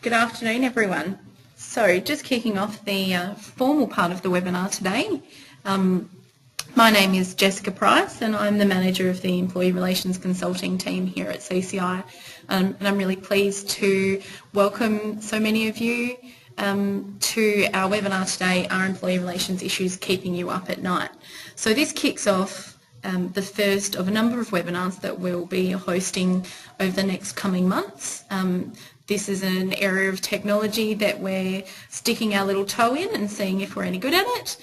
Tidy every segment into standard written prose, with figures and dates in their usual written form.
Good afternoon, everyone. So just kicking off the formal part of the webinar today. My name is Jessica Price and I'm the manager of the Employee Relations Consulting team here at CCI, and I'm really pleased to welcome so many of you to our webinar today, Are Employee Relations Issues Keeping You Up at Night? So this kicks off the first of a number of webinars that we'll be hosting over the next coming months. This is an area of technology that we're sticking our little toe in and seeing if we're any good at it.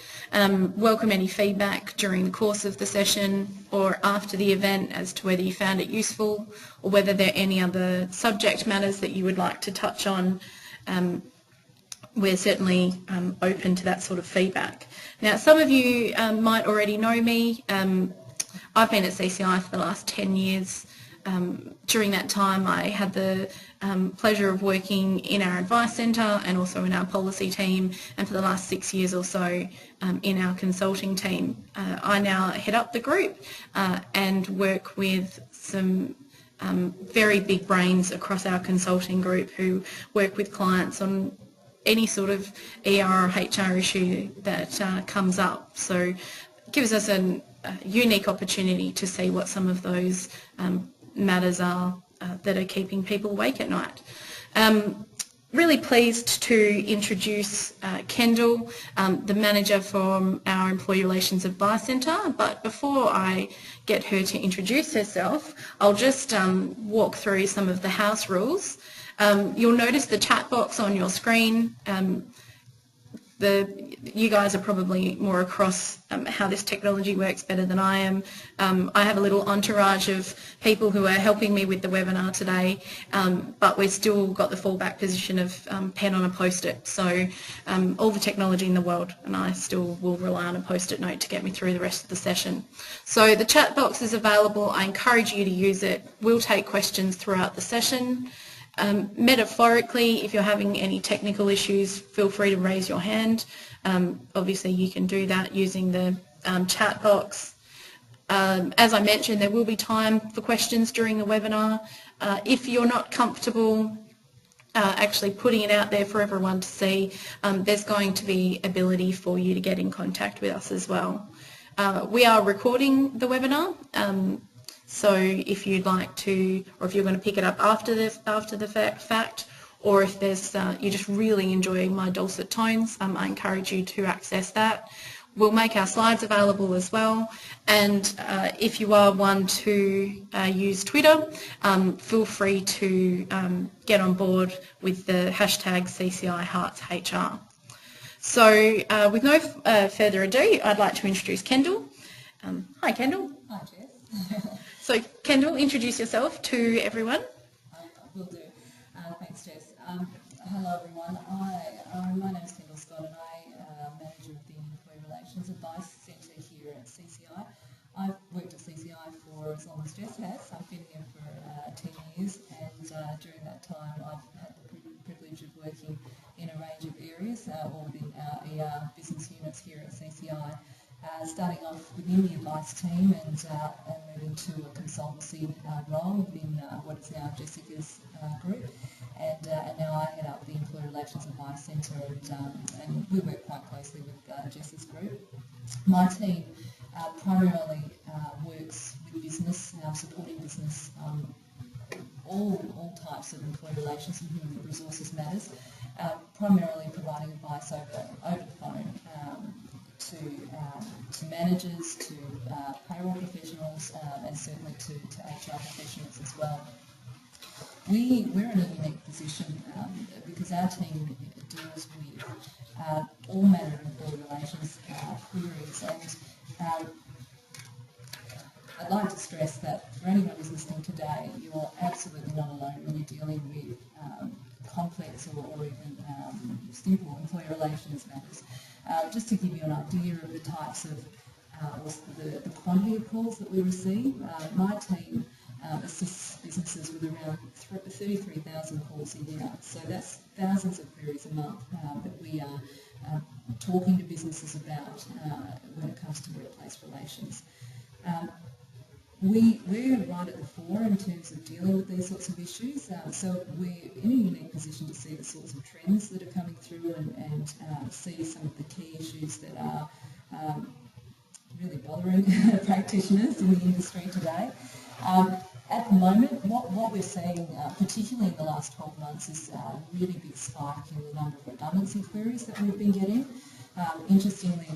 Welcome any feedback during the course of the session or after the event as to whether you found it useful or whether there are any other subject matters that you would like to touch on. We're certainly open to that sort of feedback. Now, some of you might already know me. I've been at CCI for the last 10 years. During that time I had the pleasure of working in our advice centre and also in our policy team, and for the last 6 years or so in our consulting team. I now head up the group and work with some very big brains across our consulting group who work with clients on any sort of ER or HR issue that comes up. So it gives us a unique opportunity to see what some of those matters are that are keeping people awake at night. Really pleased to introduce Kendall, the manager from our Employee Relations Advice Centre, but before I get her to introduce herself, I'll just walk through some of the house rules. You'll notice the chat box on your screen. You guys are probably more across how this technology works better than I am. I have a little entourage of people who are helping me with the webinar today, but we've still got the fallback position of pen on a post-it. So all the technology in the world, and I still will rely on a post-it note to get me through the rest of the session. So the chat box is available. I encourage you to use it. We'll take questions throughout the session. Metaphorically, if you're having any technical issues, feel free to raise your hand. Obviously you can do that using the chat box. As I mentioned, there will be time for questions during the webinar. If you're not comfortable actually putting it out there for everyone to see, there's going to be ability for you to get in contact with us as well. We are recording the webinar. So if you'd like to, or if you're going to pick it up after the fact, or if there's you just really enjoy my dulcet tones, I encourage you to access that. We'll make our slides available as well, and if you are one to use Twitter, feel free to get on board with the hashtag CCI Hearts HR. So with no further ado, I'd like to introduce Kendall. Hi Kendall. Hi Jess. So Kendall, introduce yourself to everyone. Will do. Thanks Jess. Hello everyone. My name is Kendall Scott and I am manager of the Employee Relations Advice Centre here at CCI. I've worked at CCI for as long as Jess has. I've been here for 10 years, and during that time I've had the privilege of working in a range of areas, all within our ER business units here at CCI. Starting off within the advice team and moving to a consultancy role within what is now Jessica's group, and now I head up the Employee Relations Advice Centre, and we work quite closely with Jessica's group. My team primarily works with business, supporting business, all types of employee relations and human resources matters, primarily providing advice over the phone to managers, to payroll professionals, and certainly to HR professionals as well. We're in a unique position because our team deals with all manner of employee relations queries, and I'd like to stress that for anyone who's listening today, you're absolutely not alone when you're dealing with complex or even simple employee relations matters. Just to give you an idea of the types of, the quantity of calls that we receive, my team assists businesses with around 33,000 calls a year. So that's thousands of queries a month that we are talking to businesses about when it comes to workplace relations. we're right at the fore in terms of dealing with these sorts of issues. So we're in a unique position to see the sorts of trends that are coming through and see some of the key issues that are really bothering practitioners in the industry today. At the moment, what we're seeing, particularly in the last 12 months, is a really big spike in the number of redundancy queries that we've been getting. Interestingly,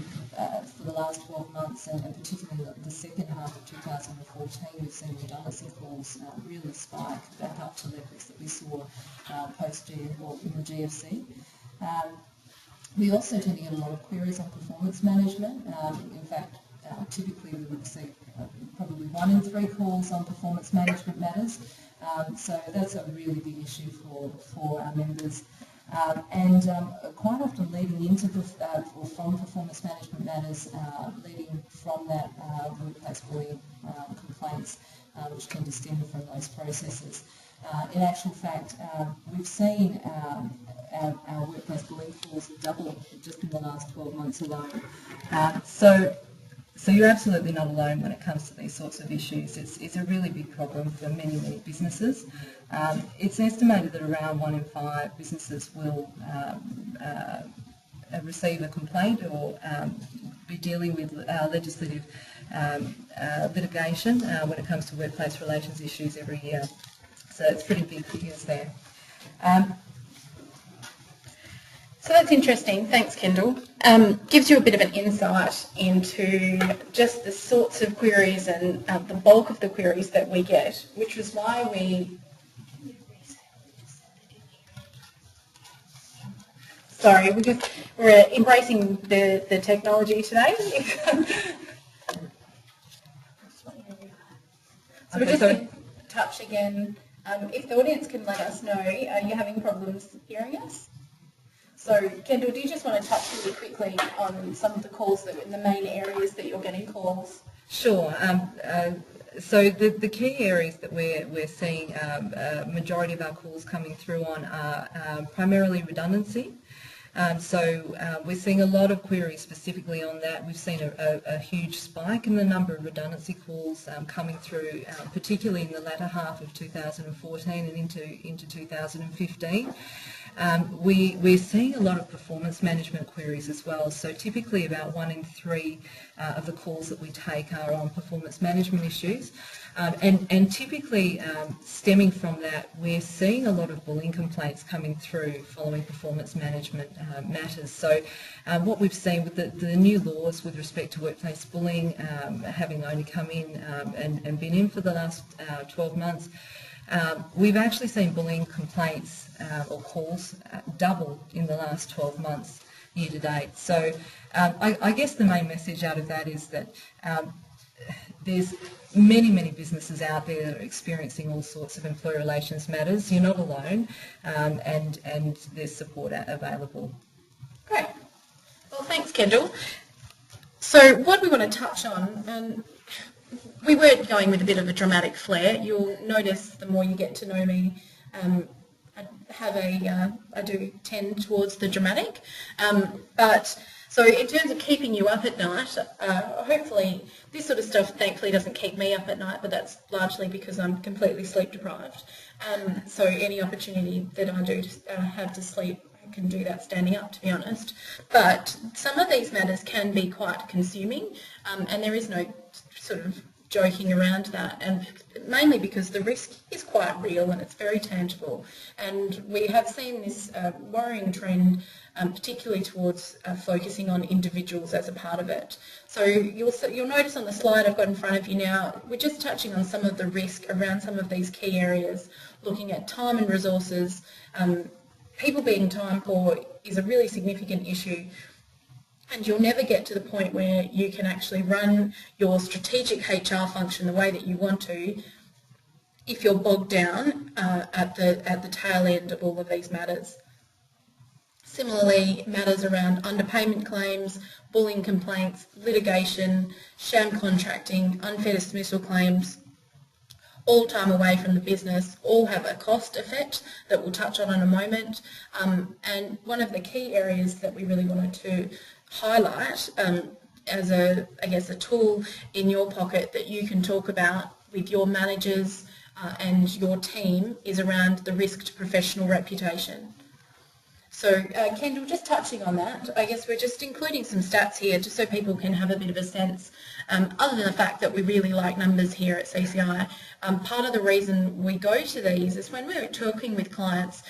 for the last 12 months, and particularly the second half of 2014, we've seen redundancy calls really spike back up to levels that we saw in the GFC. We also tend to get a lot of queries on performance management. In fact, typically we would see probably 1 in 3 calls on performance management matters. So that's a really big issue for our members. Quite often leading into or from performance management matters, leading from that workplace bullying complaints, which tend to stem from those processes. In actual fact, we've seen our workplace bullying calls double just in the last 12 months alone. So you're absolutely not alone when it comes to these sorts of issues. It's a really big problem for many businesses. It's estimated that around 1 in 5 businesses will receive a complaint or be dealing with legislative litigation when it comes to workplace relations issues every year. So it's pretty big figures there. So that's interesting. Thanks, Kendall. Gives you a bit of an insight into just the sorts of queries and the bulk of the queries that we get, which was why we're embracing the technology today. So we're just going to touch again. If the audience can let us know, are you having problems hearing us? So, Kendall, do you just want to touch really quickly on some of the calls, the main areas that you're getting calls? Sure. So the key areas that we're seeing majority of our calls coming through on are primarily redundancy. So we're seeing a lot of queries specifically on that. We've seen a huge spike in the number of redundancy calls coming through, particularly in the latter half of 2014 and into 2015. We're seeing a lot of performance management queries as well. So typically about 1 in 3 of the calls that we take are on performance management issues. And typically stemming from that, we're seeing a lot of bullying complaints coming through following performance management matters. So what we've seen with the new laws with respect to workplace bullying, having only come in and been in for the last 12 months, we've actually seen bullying complaints or calls double in the last 12 months year to date. So I guess the main message out of that is that there's many businesses out there that are experiencing all sorts of employee relations matters. You're not alone, and there's support available. Great. Well, thanks, Kendall. So what we want to touch on, we were going with a bit of a dramatic flair. You'll notice the more you get to know me, I do tend towards the dramatic. So in terms of keeping you up at night, hopefully this sort of stuff thankfully doesn't keep me up at night, but that's largely because I'm completely sleep deprived. So any opportunity that I do have to sleep, I can do that standing up, to be honest. But some of these matters can be quite consuming, and there is no sort of joking around that, and mainly because the risk is quite real and it's very tangible. And we have seen this worrying trend, particularly towards focusing on individuals as a part of it. So you'll notice on the slide I've got in front of you now, we're just touching on some of the risk around some of these key areas, looking at time and resources. People being time poor is a really significant issue. And you'll never get to the point where you can actually run your strategic HR function the way that you want to if you're bogged down at the tail end of all of these matters. Similarly, matters around underpayment claims, bullying complaints, litigation, sham contracting, unfair dismissal claims, all time away from the business, all have a cost effect that we'll touch on in a moment. And one of the key areas that we really wanted to highlight as a tool in your pocket that you can talk about with your managers and your team is around the risk to professional reputation. So Kendall, just touching on that, I guess we're just including some stats here just so people can have a bit of a sense. Other than the fact that we really like numbers here at CCI, part of the reason we go to these is when we're talking with clients,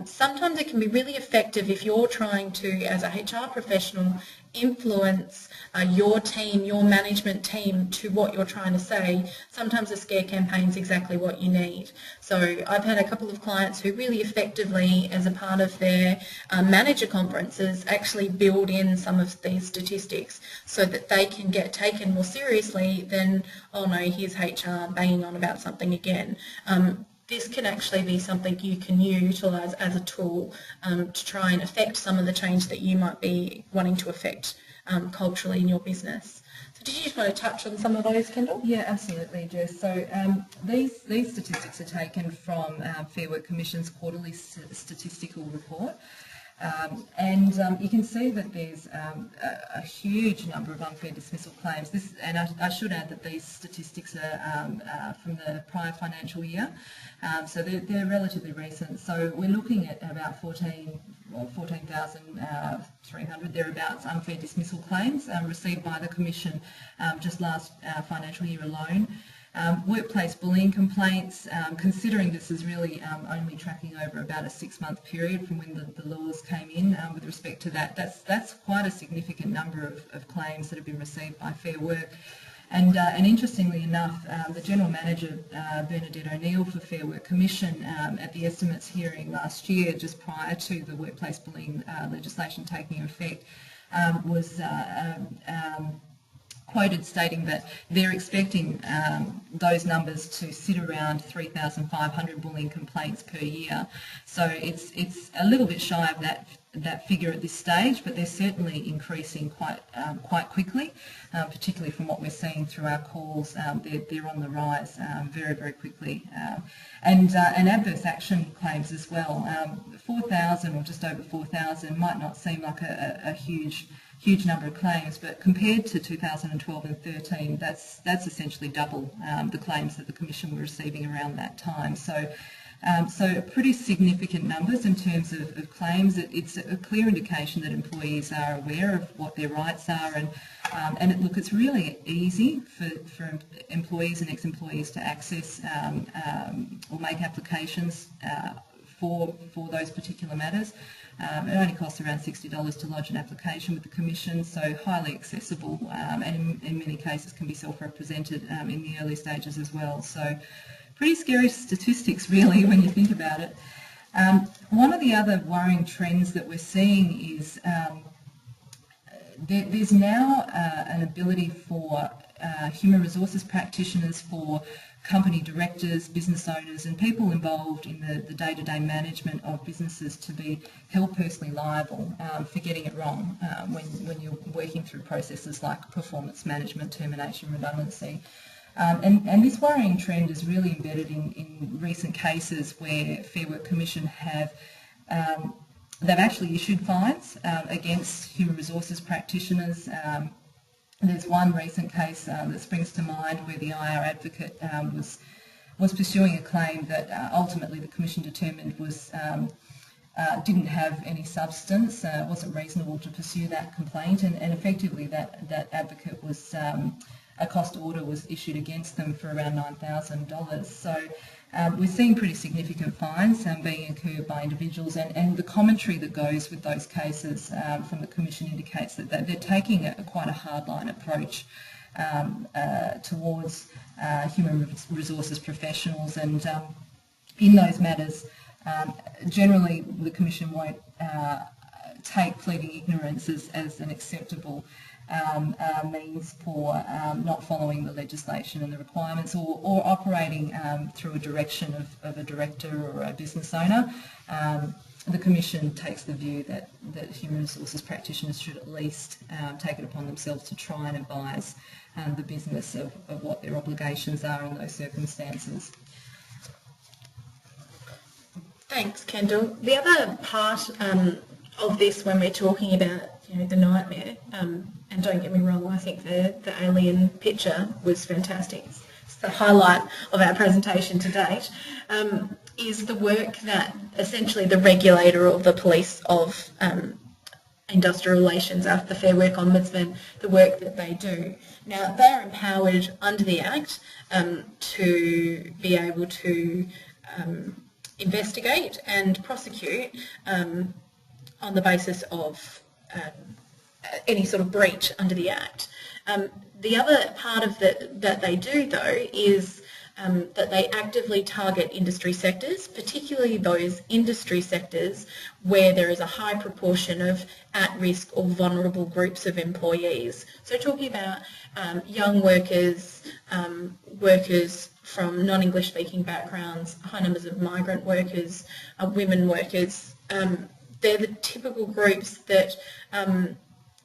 sometimes it can be really effective if you're trying to, as a HR professional, influence your team, your management team to what you're trying to say. Sometimes a scare campaign is exactly what you need. So I've had a couple of clients who really effectively, as a part of their manager conferences, actually build in some of these statistics so that they can get taken more seriously than, oh no, here's HR banging on about something again. This can actually be something you can utilise as a tool to try and affect some of the change that you might be wanting to affect culturally in your business. So did you just want to touch on some of those, Kendall? Yeah, absolutely, Jess. So these statistics are taken from Fair Work Commission's quarterly statistical report. You can see that there's a huge number of unfair dismissal claims. And I should add that these statistics are from the prior financial year, so they're relatively recent. So we're looking at about 14,300 thereabouts unfair dismissal claims received by the Commission just last financial year alone. Workplace bullying complaints, considering this is really only tracking over about a 6-month period from when the laws came in with respect to that, that's quite a significant number of claims that have been received by Fair Work. And interestingly enough, the General Manager, Bernadette O'Neill for Fair Work Commission, at the estimates hearing last year, just prior to the workplace bullying legislation taking effect, was quoted stating that they're expecting those numbers to sit around 3,500 bullying complaints per year. So it's a little bit shy of that figure at this stage, but they're certainly increasing quite quickly, particularly from what we're seeing through our calls. They're on the rise very, very quickly. And adverse action claims as well. 4,000 or just over 4,000 might not seem like a huge number of claims, but compared to 2012 and 13, that's essentially double the claims that the Commission were receiving around that time. So pretty significant numbers in terms of claims. It's a clear indication that employees are aware of what their rights are, and it's really easy for employees and ex-employees to access or make applications for those particular matters. It only costs around $60 to lodge an application with the Commission, so highly accessible, and in many cases can be self-represented in the early stages as well. So pretty scary statistics really when you think about it. One of the other worrying trends that we're seeing is there's now an ability for human resources practitioners, for company directors, business owners and people involved in the day-to-day management of businesses to be held personally liable for getting it wrong when you're working through processes like performance management, termination, redundancy. And this worrying trend is really embedded in recent cases where Fair Work Commission have they've actually issued fines against human resources practitioners. There's one recent case that springs to mind where the IR advocate was pursuing a claim that ultimately the Commission determined was didn't have any substance. It wasn't reasonable to pursue that complaint, and effectively that advocate was a cost order was issued against them for around $9,000. So we're seeing pretty significant fines being incurred by individuals, and the commentary that goes with those cases from the Commission indicates that they're taking quite a hardline approach towards human resources professionals, and in those matters generally the Commission won't take pleading ignorance as an acceptable means for not following the legislation and the requirements, or operating through a direction of a director or a business owner. The Commission takes the view that human resources practitioners should at least take it upon themselves to try and advise the business of what their obligations are in those circumstances. Thanks, Kendall. The other part of this, when we're talking about the nightmare, and don't get me wrong, I think the alien picture was fantastic. the highlight of our presentation to date, is the work that essentially the regulator or the police of industrial relations, the Fair Work Ombudsman, the work that they do. Now, they are empowered under the Act to be able to investigate and prosecute on the basis of any sort of breach under the Act. The other part of that they do, though, is that they actively target industry sectors, particularly those industry sectors where there is a high proportion of at-risk or vulnerable groups of employees. So talking about young workers, workers from non-English speaking backgrounds, high numbers of migrant workers, women workers, they're the typical groups that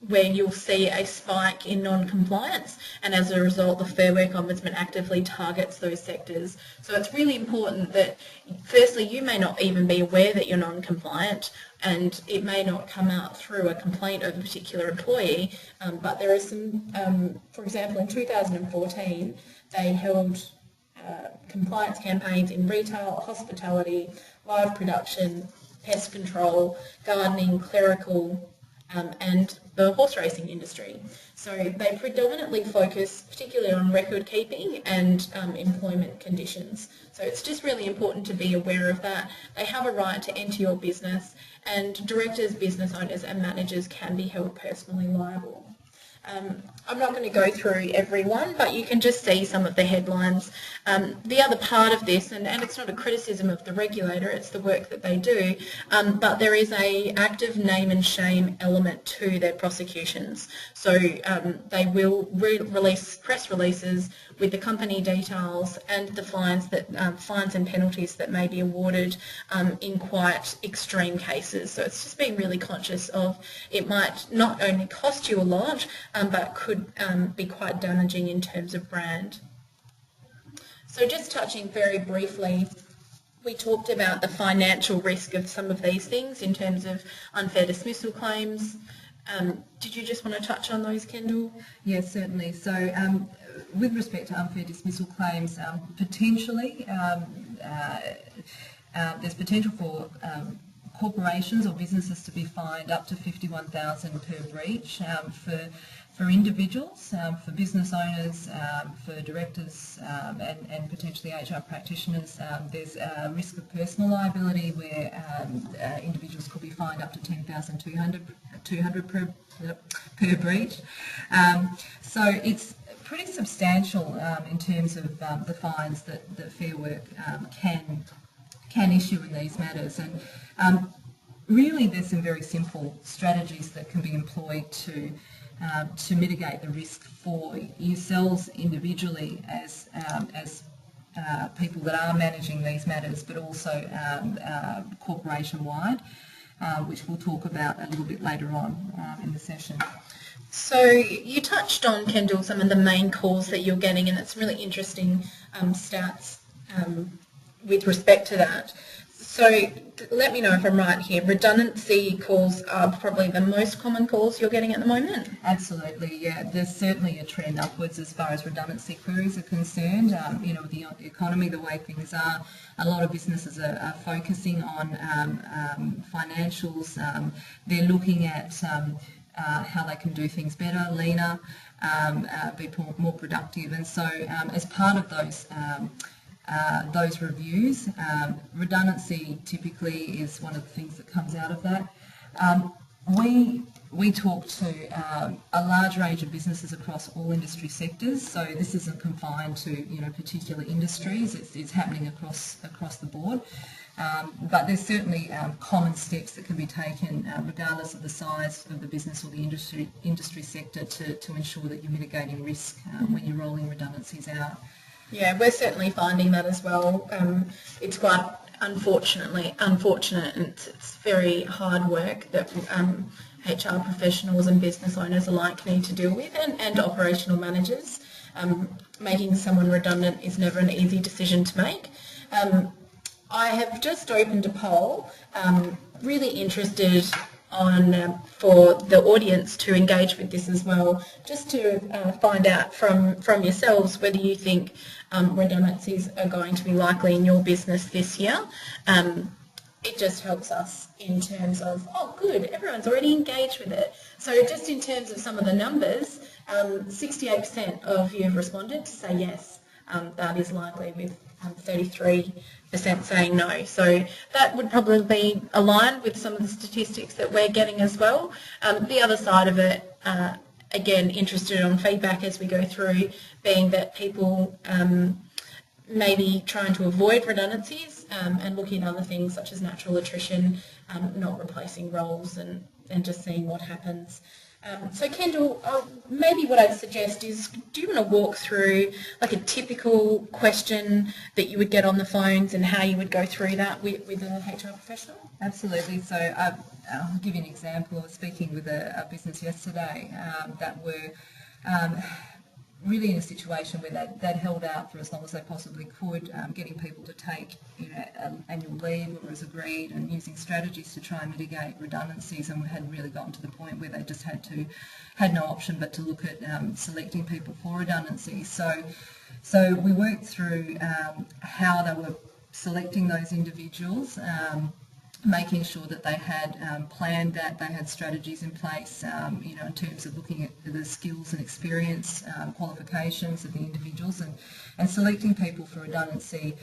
where you'll see a spike in non-compliance, and as a result the Fair Work Ombudsman actively targets those sectors. So it's really important that firstly you may not even be aware that you're non-compliant, and it may not come out through a complaint of a particular employee, but there are some, for example in 2014 they held compliance campaigns in retail, hospitality, live production, pest control, gardening, clerical, and the horse racing industry. So they predominantly focus particularly on record keeping and employment conditions. So it's just really important to be aware of that. They have a right to enter your business, and directors, business owners and managers can be held personally liable. I'm not going to go through every one, but you can just see some of the headlines. The other part of this, and it's not a criticism of the regulator, it's the work that they do, but there is a active name and shame element to their prosecutions. So they will release press releases with the company details and the fines and penalties that may be awarded in quite extreme cases. So it's just being really conscious of it might not only cost you a lot, but could be quite damaging in terms of brand. So just touching very briefly, we talked about the financial risk of some of these things in terms of unfair dismissal claims. Did you just want to touch on those, Kendall? Yes, certainly. So with respect to unfair dismissal claims, potentially there's potential for corporations or businesses to be fined up to $51,000 per breach. For individuals, for business owners, for directors and potentially HR practitioners, there's a risk of personal liability where individuals could be fined up to $10,200 per breach. So it's pretty substantial in terms of the fines that Fair Work can issue in these matters. And really there's some very simple strategies that can be employed to mitigate the risk for yourselves individually as people that are managing these matters, but also corporation-wide, which we'll talk about a little bit later on in the session. So you touched on, Kendall, some of the main calls that you're getting, and it's really interesting stats with respect to that. So let me know if I'm right here. Redundancy calls are probably the most common calls you're getting at the moment? Absolutely, yeah. There's certainly a trend upwards as far as redundancy queries are concerned. You know, with the economy, the way things are, a lot of businesses are focusing on financials. They're looking at how they can do things better, leaner, be more productive. And so as part of those reviews, redundancy typically is one of the things that comes out of that. We talk to a large range of businesses across all industry sectors, so this isn't confined to particular industries. It's happening across the board. But there's certainly common steps that can be taken regardless of the size of the business or the industry sector to ensure that you're mitigating risk when you're rolling redundancies out. Yeah, we're certainly finding that as well. It's quite unfortunate, and it's very hard work that HR professionals and business owners alike need to deal with, and operational managers. Making someone redundant is never an easy decision to make. I have just opened a poll, really interested for the audience to engage with this as well, just to find out from yourselves whether you think redundancies are going to be likely in your business this year. It just helps us in terms of, oh good, everyone's already engaged with it. So just in terms of some of the numbers, 68% of you have responded to say yes, that is likely, with 33% saying no. So that would probably be aligned with some of the statistics that we're getting as well. The other side of it, again, interested on feedback as we go through, being that people maybe trying to avoid redundancies and looking at other things such as natural attrition, not replacing roles, and just seeing what happens. So Kendall, maybe what I'd suggest is, do you want to walk through like a typical question that you would get on the phones and how you would go through that with a HR professional? Absolutely. So I'll give you an example. I was speaking with a business yesterday that were really in a situation where they'd held out for as long as they possibly could, getting people to take annual leave that was agreed, and using strategies to try and mitigate redundancies, and we hadn't really gotten to the point where they just had no option but to look at selecting people for redundancy. So we worked through how they were selecting those individuals, making sure that they had planned that, they had strategies in place, in terms of looking at the skills and experience, qualifications of the individuals, and selecting people for redundancy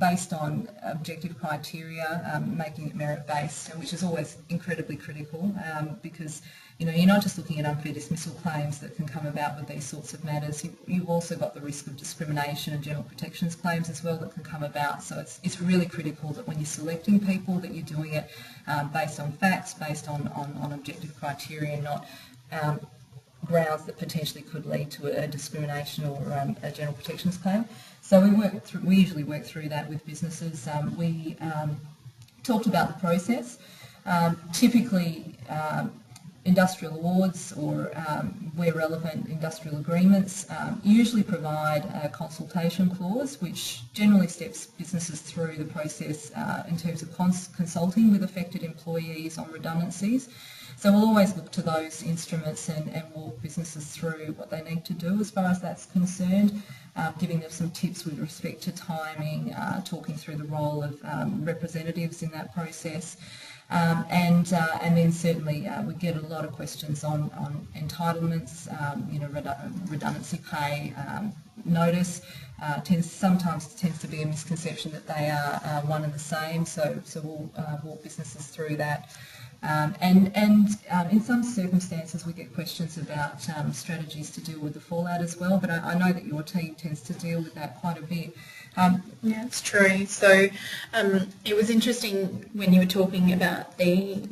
based on objective criteria, making it merit-based, which is always incredibly critical because you're not just looking at unfair dismissal claims that can come about with these sorts of matters. You've also got the risk of discrimination and general protections claims as well that can come about. So it's really critical that when you're selecting people that you're doing it based on facts, based on objective criteria, not grounds that potentially could lead to a discrimination or a general protections claim. So we usually work through that with businesses. We talked about the process. Typically, industrial awards or, where relevant, industrial agreements usually provide a consultation clause which generally steps businesses through the process in terms of consulting with affected employees on redundancies. So we'll always look to those instruments and walk businesses through what they need to do as far as that's concerned, giving them some tips with respect to timing, talking through the role of representatives in that process. And then certainly we get a lot of questions on entitlements, redundancy pay, notice. Sometimes tends to be a misconception that they are one and the same, so we'll walk businesses through that. And in some circumstances we get questions about strategies to deal with the fallout as well, but I know that your team tends to deal with that quite a bit. Yeah, it's true. So it was interesting when you were talking about the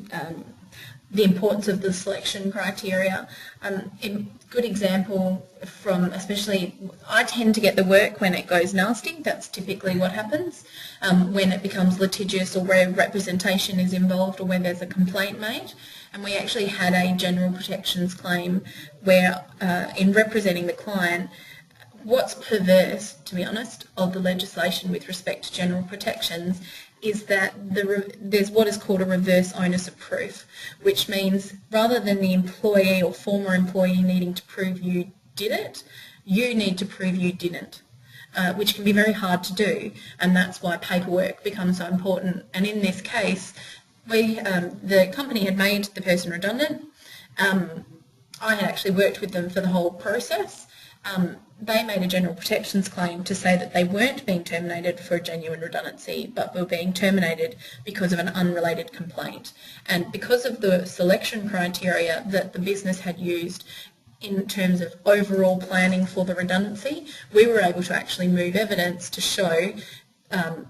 importance of the selection criteria. A good example from, especially, I tend to get the work when it goes nasty. That's typically what happens when it becomes litigious or where representation is involved or where there's a complaint made. And we actually had a general protections claim where in representing the client, what's perverse, to be honest, of the legislation with respect to general protections is that there's what is called a reverse onus of proof, which means rather than the employee or former employee needing to prove you did it, you need to prove you didn't, which can be very hard to do, and that's why paperwork becomes so important. And in this case, the company had made the person redundant. I had actually worked with them for the whole process. They made a general protections claim to say that they weren't being terminated for a genuine redundancy, but were being terminated because of an unrelated complaint. And because of the selection criteria that the business had used in terms of overall planning for the redundancy, we were able to actually move evidence to show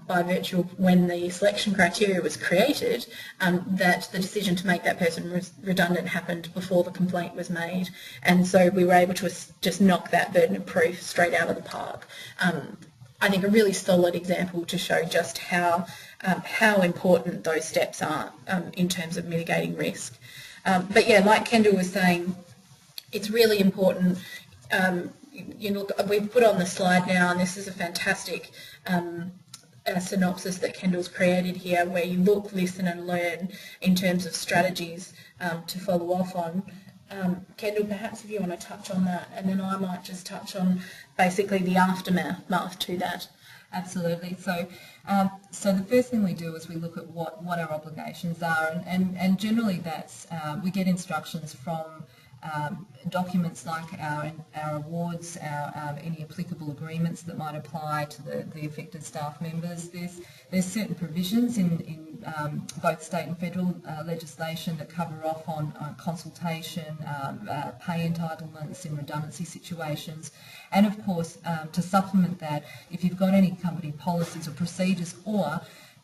by virtue of when the selection criteria was created, that the decision to make that person redundant happened before the complaint was made. And so we were able to just knock that burden of proof straight out of the park. I think a really solid example to show just how important those steps are in terms of mitigating risk. But yeah, like Kendall was saying, it's really important. We've put on the slide now, and this is a fantastic synopsis that Kendall's created here, where you look, listen and learn in terms of strategies to follow off on. Kendall, perhaps if you want to touch on that, and then I might just touch on basically the aftermath to that. Absolutely. So the first thing we do is we look at what our obligations are, and generally that's we get instructions from documents like our awards, our any applicable agreements that might apply to the affected staff members. There's certain provisions in both state and federal legislation that cover off on consultation, pay entitlements in redundancy situations, and of course to supplement that, if you've got any company policies or procedures, or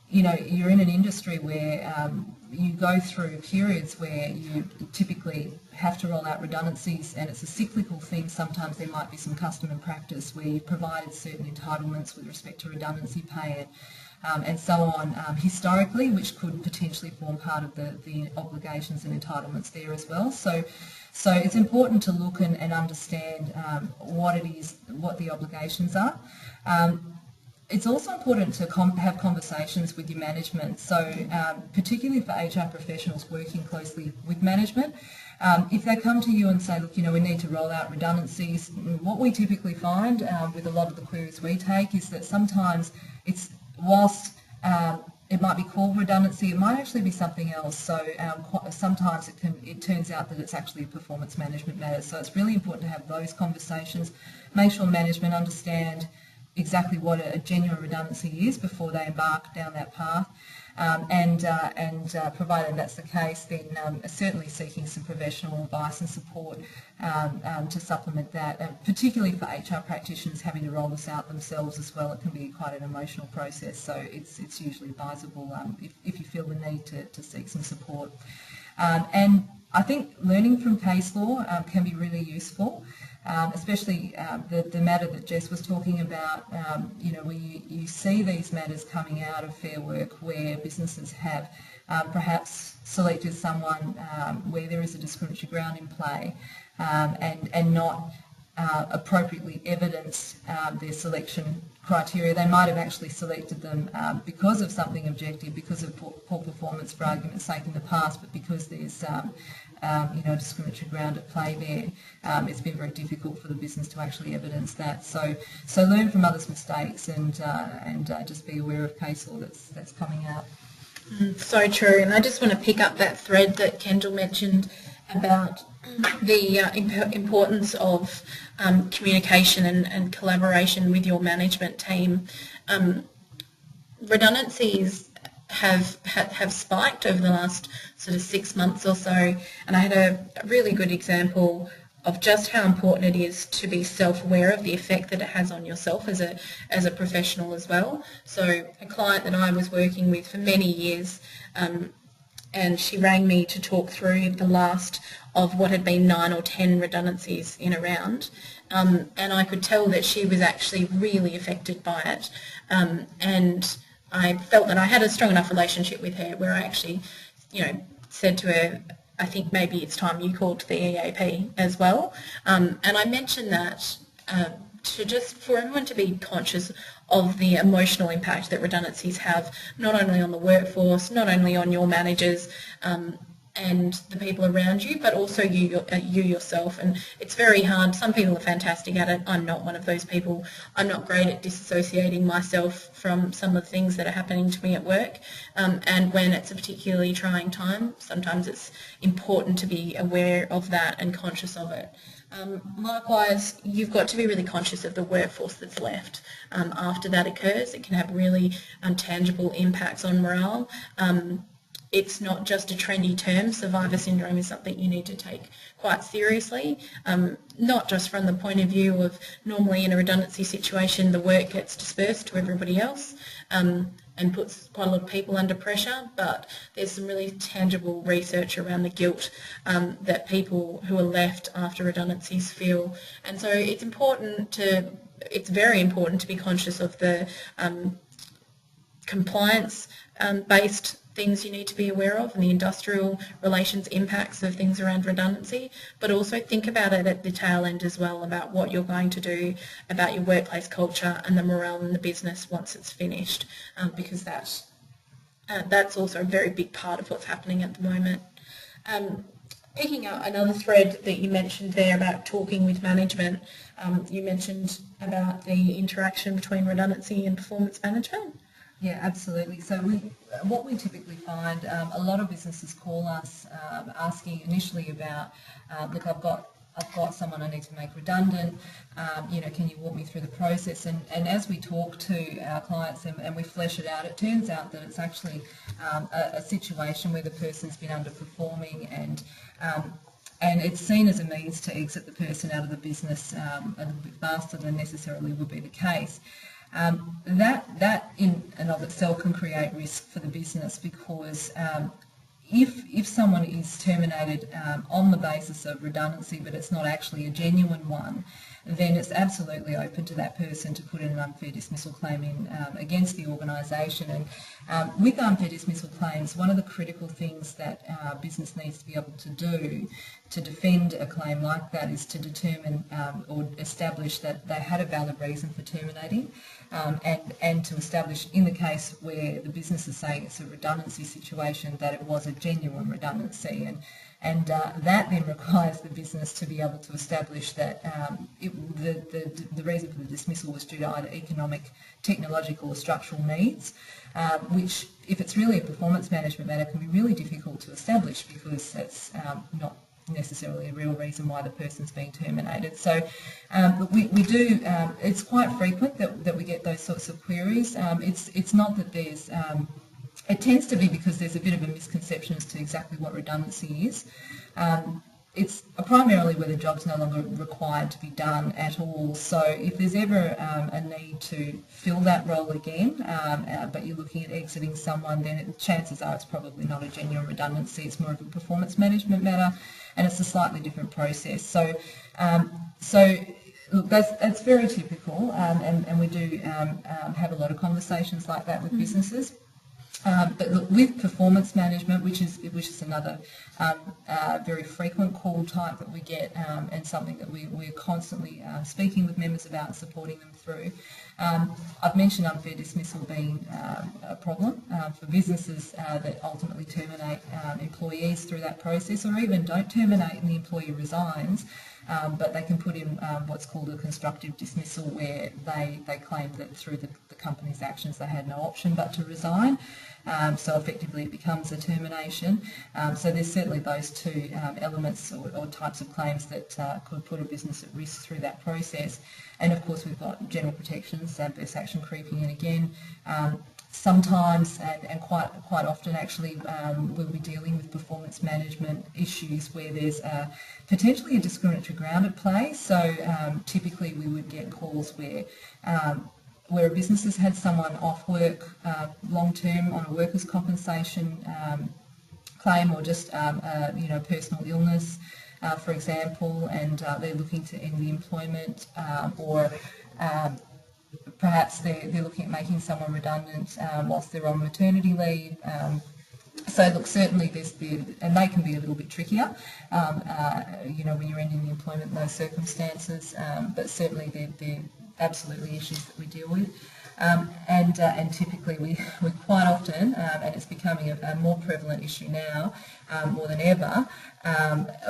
you're in an industry where you go through periods where you typically have to roll out redundancies, and it's a cyclical thing. Sometimes there might be some custom and practice where you've provided certain entitlements with respect to redundancy pay and so on historically, which could potentially form part of the obligations and entitlements there as well. So it's important to look and understand what it is, what the obligations are. It's also important to have conversations with your management, so particularly for HR professionals working closely with management. If they come to you and say, look, we need to roll out redundancies, what we typically find with a lot of the queries we take is that sometimes whilst it might be called redundancy, it might actually be something else. So sometimes it turns out that it's actually a performance management matter. So it's really important to have those conversations, make sure management understand exactly what a genuine redundancy is before they embark down that path, and provided that's the case, then certainly seeking some professional advice and support to supplement that, particularly for HR practitioners having to roll this out themselves as well. It can be quite an emotional process, so it's usually advisable if you feel the need to seek some support. And I think learning from case law can be really useful. Especially the matter that Jess was talking about, where you see these matters coming out of Fair Work where businesses have perhaps selected someone where there is a discriminatory ground in play and not appropriately evidenced their selection criteria. They might have actually selected them because of something objective, because of poor performance for argument's sake in the past, but because there's discriminatory ground at play there, it's been very difficult for the business to actually evidence that. So learn from others' mistakes and just be aware of case law that's coming out. So true, and I just want to pick up that thread that Kendall mentioned about the importance of communication and collaboration with your management team. Redundancies have spiked over the last sort of 6 months or so, and I had a really good example of just how important it is to be self-aware of the effect that it has on yourself as a professional as well. So a client that I was working with for many years, and she rang me to talk through the last of what had been 9 or 10 redundancies in a round, and I could tell that she was actually really affected by it, and I felt that I had a strong enough relationship with her where I actually, said to her, I think maybe it's time you called the EAP as well. And I mentioned that for everyone to be conscious of the emotional impact that redundancies have, not only on the workforce, not only on your managers and the people around you, but also you yourself. And it's very hard. Some people are fantastic at it. I'm not one of those people. I'm not great at disassociating myself from some of the things that are happening to me at work. And when it's a particularly trying time, sometimes it's important to be aware of that and conscious of it. Likewise, you've got to be really conscious of the workforce that's left after that occurs. It can have really tangible impacts on morale. It's not just a trendy term. Survivor syndrome is something you need to take quite seriously, not just from the point of view of normally in a redundancy situation the work gets dispersed to everybody else and puts quite a lot of people under pressure, but there's some really tangible research around the guilt that people who are left after redundancies feel. And so it's very important to be conscious of the compliance based things you need to be aware of and the industrial relations impacts of things around redundancy, but also think about it at the tail end as well, about what you're going to do about your workplace culture and the morale in the business once it's finished, because that's also a very big part of what's happening at the moment. Picking up another thread that you mentioned there about talking with management, you mentioned about the interaction between redundancy and performance management. Yeah, absolutely. So what we typically find, a lot of businesses call us asking initially about, look, I've got someone I need to make redundant, can you walk me through the process? And as we talk to our clients and we flesh it out, it turns out that it's actually a situation where the person's been underperforming and it's seen as a means to exit the person out of the business a little bit faster than necessarily would be the case. That in and of itself can create risk for the business, because if someone is terminated on the basis of redundancy but it's not actually a genuine one, then it's absolutely open to that person to put in an unfair dismissal claim in against the organisation. And with unfair dismissal claims, one of the critical things that business needs to be able to do to defend a claim like that is to determine or establish that they had a valid reason for terminating, and to establish, in the case where the business is saying it's a redundancy situation, that it was a genuine redundancy. And that then requires the business to be able to establish that the reason for the dismissal was due to either economic, technological or structural needs, which, if it's really a performance management matter, can be really difficult to establish, because that's not necessarily a real reason why the person's being terminated. So we do, it's quite frequent that we get those sorts of queries. It's not that there's... it tends to be because there's a bit of a misconception as to exactly what redundancy is. It's primarily where the job's no longer required to be done at all. So if there's ever a need to fill that role again, but you're looking at exiting someone, then chances are it's probably not a genuine redundancy. It's more of a performance management matter, and it's a slightly different process. So look, that's very typical, and we do have a lot of conversations like that with businesses. But look, with performance management, which is another very frequent call type that we get, and something that we're constantly speaking with members about and supporting them through. I've mentioned unfair dismissal being a problem for businesses that ultimately terminate employees through that process, or even don't terminate and the employee resigns, but they can put in what's called a constructive dismissal, where they claim that through the company's actions they had no option but to resign. So effectively it becomes a termination. So there's certainly those two elements or types of claims that could put a business at risk through that process. And of course we've got general protections, adverse action creeping in again. Sometimes and quite often actually we'll be dealing with performance management issues where there's potentially a discriminatory ground at play. So typically we would get calls where a business has had someone off work long term on a workers' compensation claim, or just personal illness, for example, and they're looking to end the employment, or perhaps they're looking at making someone redundant whilst they're on maternity leave. So look, certainly and they can be a little bit trickier, when you're ending the employment in those circumstances, but certainly they're absolutely issues that we deal with. And typically we quite often, and it's becoming a more prevalent issue now, more than ever,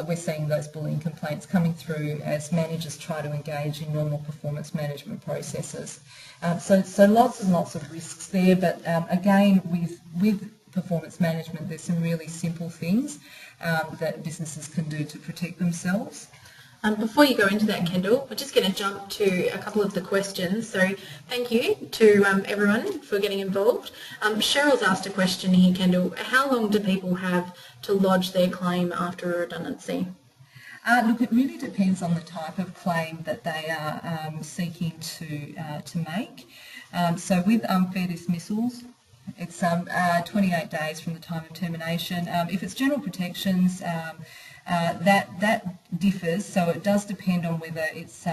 we're seeing those bullying complaints coming through as managers try to engage in normal performance management processes. So lots and lots of risks there, but again, with performance management, there's some really simple things that businesses can do to protect themselves. Before you go into that, Kendall, we're just going to jump to a couple of the questions. So thank you to everyone for getting involved. Cheryl's asked a question here, Kendall. How long do people have to lodge their claim after a redundancy? Look, it really depends on the type of claim that they are seeking to make. So with unfair dismissals, it's 28 days from the time of termination. If it's general protections, that differs, so it does depend on whether it's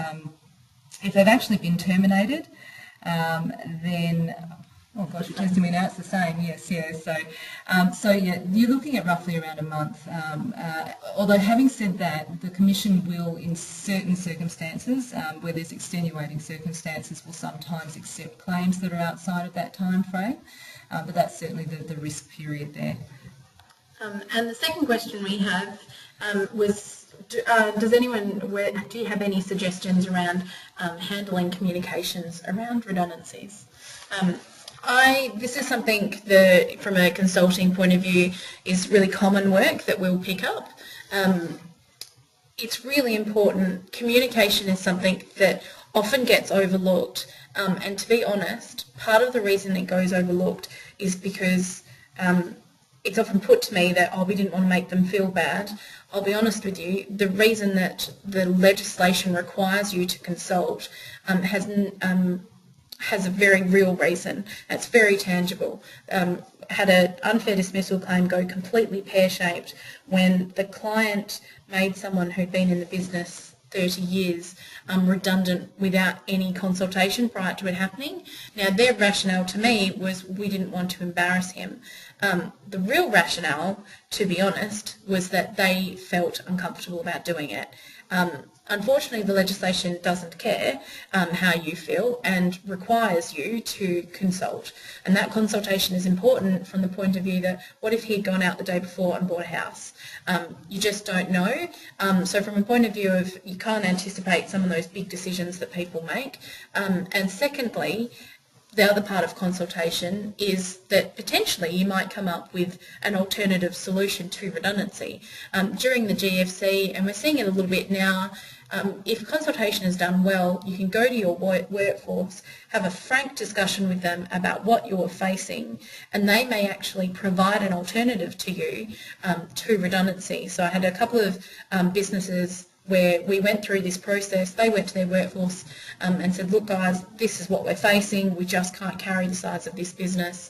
if they've actually been terminated, then Oh gosh, you're testing me now. It's the same. Yes, yeah. So yeah, you're looking at roughly around a month. Although having said that, the Commission will, in certain circumstances, where there's extenuating circumstances, will sometimes accept claims that are outside of that time frame. But that's certainly the risk period there. And the second question we have was, do you have any suggestions around handling communications around redundancies? This is something that, from a consulting point of view, is really common work that we'll pick up. It's really important. Communication is something that often gets overlooked, and to be honest, part of the reason it goes overlooked is because it's often put to me that, we didn't want to make them feel bad. I'll be honest with you, the reason that the legislation requires you to consult has a very real reason. It's very tangible. Had an unfair dismissal claim go completely pear-shaped when the client made someone who'd been in the business 30 years redundant without any consultation prior to it happening. Now, their rationale to me was, we didn't want to embarrass him. The real rationale, to be honest, was that they felt uncomfortable about doing it. Unfortunately, the legislation doesn't care how you feel and requires you to consult. And that consultation is important from the point of view that, what if he'd gone out the day before and bought a house? You just don't know. So from a point of view of, you can't anticipate some of those big decisions that people make. And secondly, the other part of consultation is that potentially you might come up with an alternative solution to redundancy. During the GFC, and we're seeing it a little bit now, if consultation is done well, you can go to your workforce, have a frank discussion with them about what you're facing, and they may actually provide an alternative to you to redundancy. So I had a couple of businesses where we went through this process. They went to their workforce and said, look guys, this is what we're facing, we just can't carry the size of this business.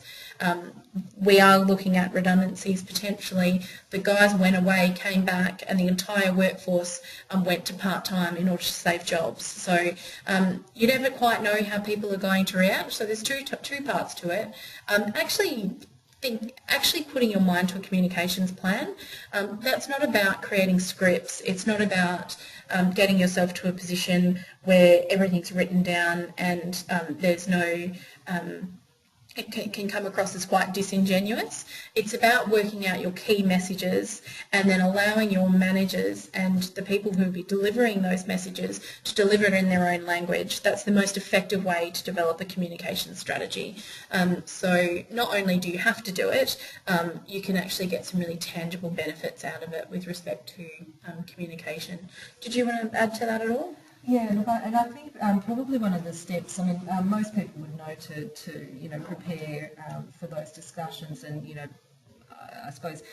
We are looking at redundancies potentially. The guys went away, came back, and the entire workforce went to part-time in order to save jobs. So you never quite know how people are going to react. So there's two parts to it. Actually putting your mind to a communications plan. That's not about creating scripts. It's not about getting yourself to a position where everything's written down and there's no... It can come across as quite disingenuous. It's about working out your key messages and then allowing your managers and the people who will be delivering those messages to deliver it in their own language. That's the most effective way to develop a communication strategy. So not only do you have to do it, you can actually get some really tangible benefits out of it with respect to communication. Did you want to add to that at all? Yeah, look, and I think probably one of the steps, I mean, most people would know to prepare for those discussions, and, I suppose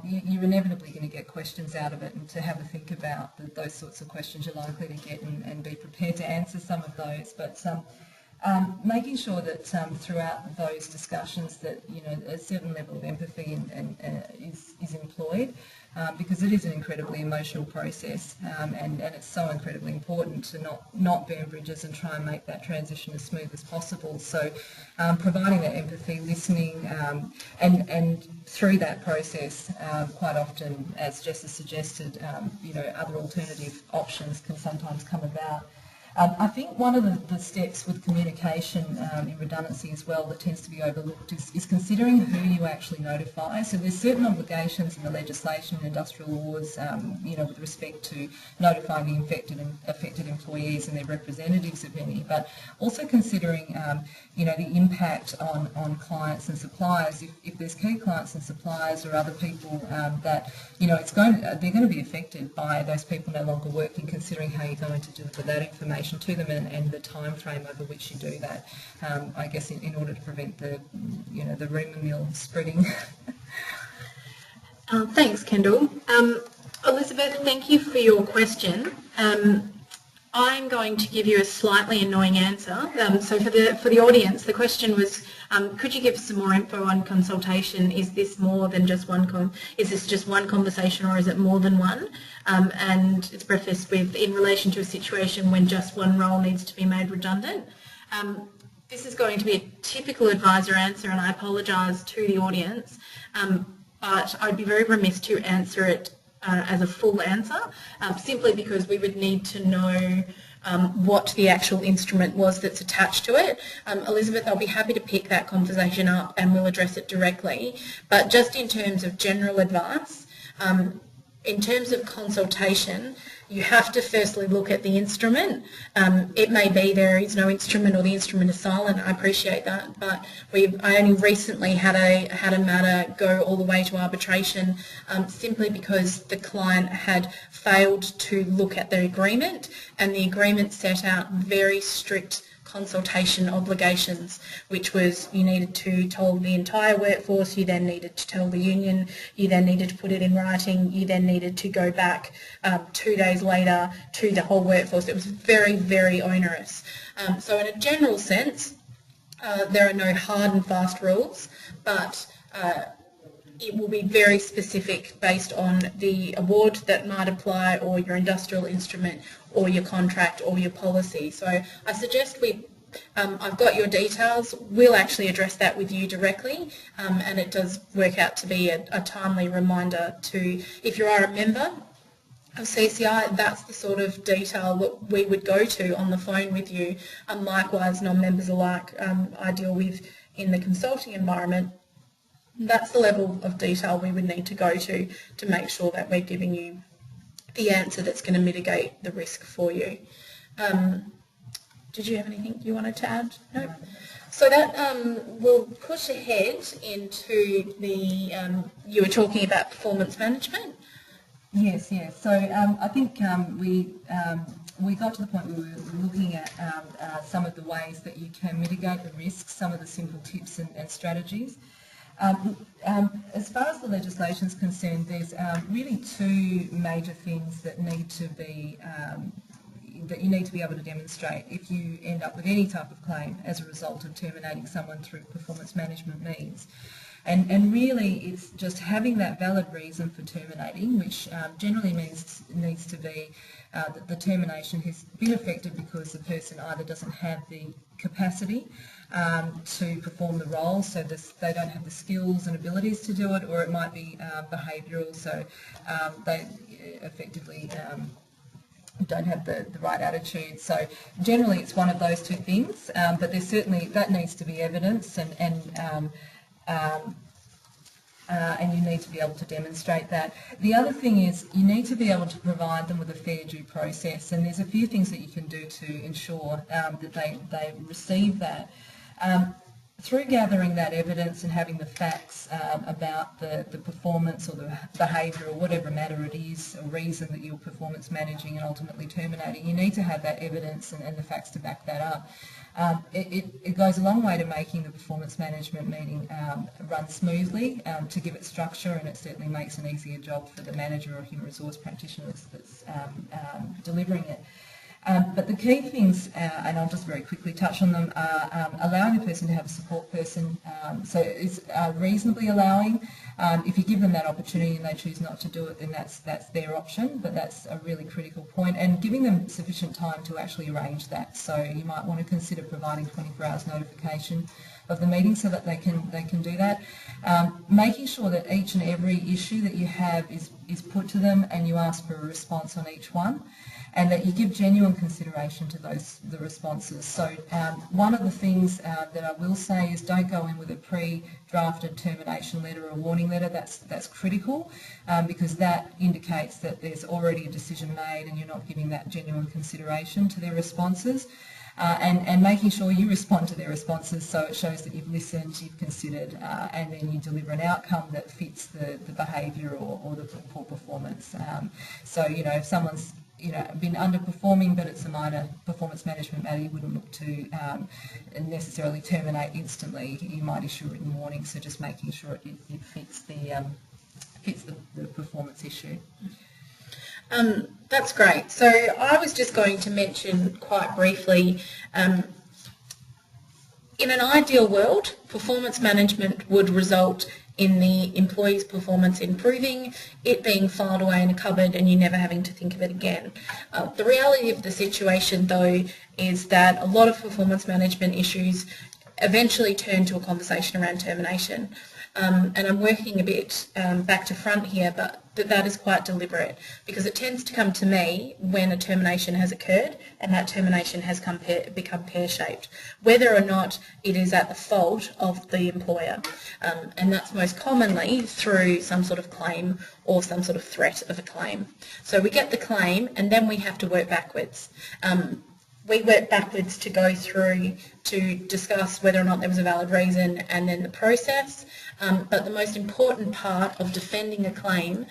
you're inevitably going to get questions out of it, and to have a think about those sorts of questions you're likely to get and be prepared to answer some of those. But making sure that throughout those discussions that, a certain level of empathy is employed. Because it is an incredibly emotional process, and it's so incredibly important to not burn bridges and try and make that transition as smooth as possible. So providing that empathy, listening, and through that process, quite often, as Jess has suggested, other alternative options can sometimes come about. I think one of the steps with communication in redundancy as well that tends to be overlooked is considering who you actually notify. So there's certain obligations in the legislation and industrial laws, with respect to notifying the affected employees and their representatives, if any, but also considering, the impact on clients and suppliers. If there's key clients and suppliers or other people that, they're going to be affected by those people no longer working, considering how you're going to deliver that information to them and the time frame over which you do that, I guess in order to prevent the rumour mill spreading. Thanks, Kendall. Elizabeth, thank you for your question. I'm going to give you a slightly annoying answer. So for the audience, the question was, could you give some more info on consultation? Is this more than just is this just one conversation, or is it more than one? And it's prefaced with, in relation to a situation when just one role needs to be made redundant. this is going to be a typical advisor answer, and I apologise to the audience, but I'd be very remiss to answer it as a full answer, simply because we would need to know what the actual instrument was that's attached to it. Elizabeth, I'll be happy to pick that conversation up and we'll address it directly. But just in terms of general advice, in terms of consultation, you have to firstly look at the instrument. It may be there is no instrument or the instrument is silent. I appreciate that, but I only recently had a matter go all the way to arbitration simply because the client had failed to look at the agreement, and the agreement set out very strict consultation obligations, which was you needed to tell the entire workforce, you then needed to tell the union, you then needed to put it in writing, you then needed to go back 2 days later to the whole workforce. It was very, very onerous. So in a general sense, there are no hard and fast rules, but it will be very specific based on the award that might apply, or your industrial instrument, or your contract, or your policy. So I suggest I've got your details. We'll actually address that with you directly, and it does work out to be a timely reminder to, if you are a member of CCI, that's the sort of detail that we would go to on the phone with you. Likewise, non-members alike, I deal with in the consulting environment. That's the level of detail we would need to go to make sure that we're giving you the answer that's going to mitigate the risk for you. Did you have anything you wanted to add? No. So that will push ahead into the, you were talking about performance management. Yes. So I think we got to the point where we were looking at some of the ways that you can mitigate the risks, some of the simple tips and strategies. As far as the legislation is concerned, there's really two major things that need to be that you need to be able to demonstrate if you end up with any type of claim as a result of terminating someone through performance management means. And really it's just having that valid reason for terminating, which generally needs to be that the termination has been effected because the person either doesn't have the capacity to perform the role, so they don't have the skills and abilities to do it, or it might be behavioural, so they effectively don't have the right attitude. So generally it's one of those two things, but there's certainly, that needs to be evidence, and you need to be able to demonstrate that. The other thing is you need to be able to provide them with a fair due process, and there's a few things that you can do to ensure that they receive that. Through gathering that evidence and having the facts about the performance or the behaviour or whatever matter it is, or reason that you're performance managing and ultimately terminating, you need to have that evidence and the facts to back that up. It goes a long way to making the performance management meeting run smoothly, to give it structure, and it certainly makes an easier job for the manager or human resource practitioner that's delivering it. But the key things, and I'll just very quickly touch on them, are allowing the person to have a support person. So it's reasonably allowing. If you give them that opportunity and they choose not to do it, then that's their option, but that's a really critical point. And giving them sufficient time to actually arrange that. So you might want to consider providing 24 hours notification of the meeting so that they can do that. Making sure that each and every issue that you have is put to them, and you ask for a response on each one, and that you give genuine consideration to the responses. So one of the things that I will say is don't go in with a pre-drafted termination letter or warning letter. That's critical, because that indicates that there's already a decision made and you're not giving that genuine consideration to their responses. And making sure you respond to their responses, so it shows that you've listened, you've considered, and then you deliver an outcome that fits the behaviour or the poor performance. So, if someone's been underperforming, but it's a minor performance management matter, you wouldn't look to necessarily terminate instantly. You might issue a written warning, so just making sure it fits the performance issue. That's great. So I was just going to mention quite briefly, in an ideal world, performance management would result in the employee's performance improving, it being filed away in a cupboard and you never having to think of it again. The reality of the situation though is that a lot of performance management issues eventually turn to a conversation around termination. And I'm working a bit back to front here, but that is quite deliberate because it tends to come to me when a termination has occurred and that termination has become pear-shaped, whether or not it is at the fault of the employer. And that's most commonly through some sort of claim or some sort of threat of a claim. So we get the claim and then we have to work backwards. We work backwards to go through to discuss whether or not there was a valid reason and then the process. But the most important part of defending a claim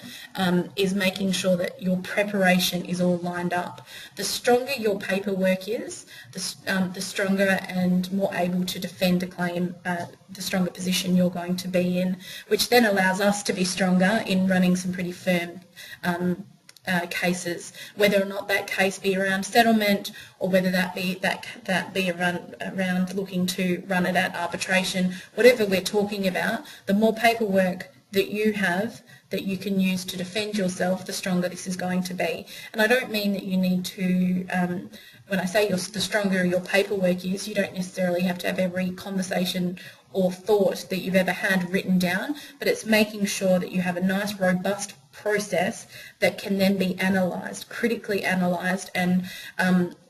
is making sure that your preparation is all lined up. The stronger your paperwork is, the stronger and more able to defend a claim, the stronger position you're going to be in, which then allows us to be stronger in running some pretty firm cases, whether or not that case be around settlement or whether that be around looking to run it at arbitration. Whatever we're talking about, the more paperwork that you have that you can use to defend yourself, the stronger this is going to be. And I don't mean that you need to, when I say the stronger your paperwork is, you don't necessarily have to have every conversation or thought that you've ever had written down, but it's making sure that you have a nice robust process that can then be analysed, critically analysed, and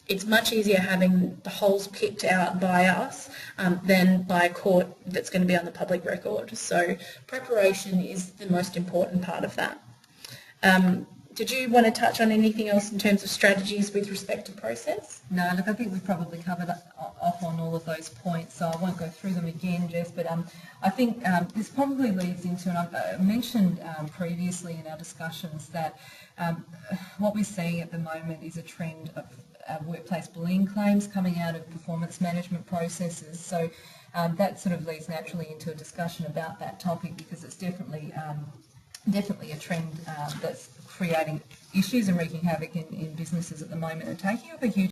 it's much easier having the holes picked out by us than by a court that's going to be on the public record. So preparation is the most important part of that. Did you want to touch on anything else in terms of strategies with respect to process? No, look, I think we've probably covered off on all of those points, so I won't go through them again, Jess, but I think this probably leads into, and I've mentioned previously in our discussions that what we're seeing at the moment is a trend of workplace bullying claims coming out of performance management processes. So that sort of leads naturally into a discussion about that topic because it's definitely a trend that's creating issues and wreaking havoc in businesses at the moment and taking up a huge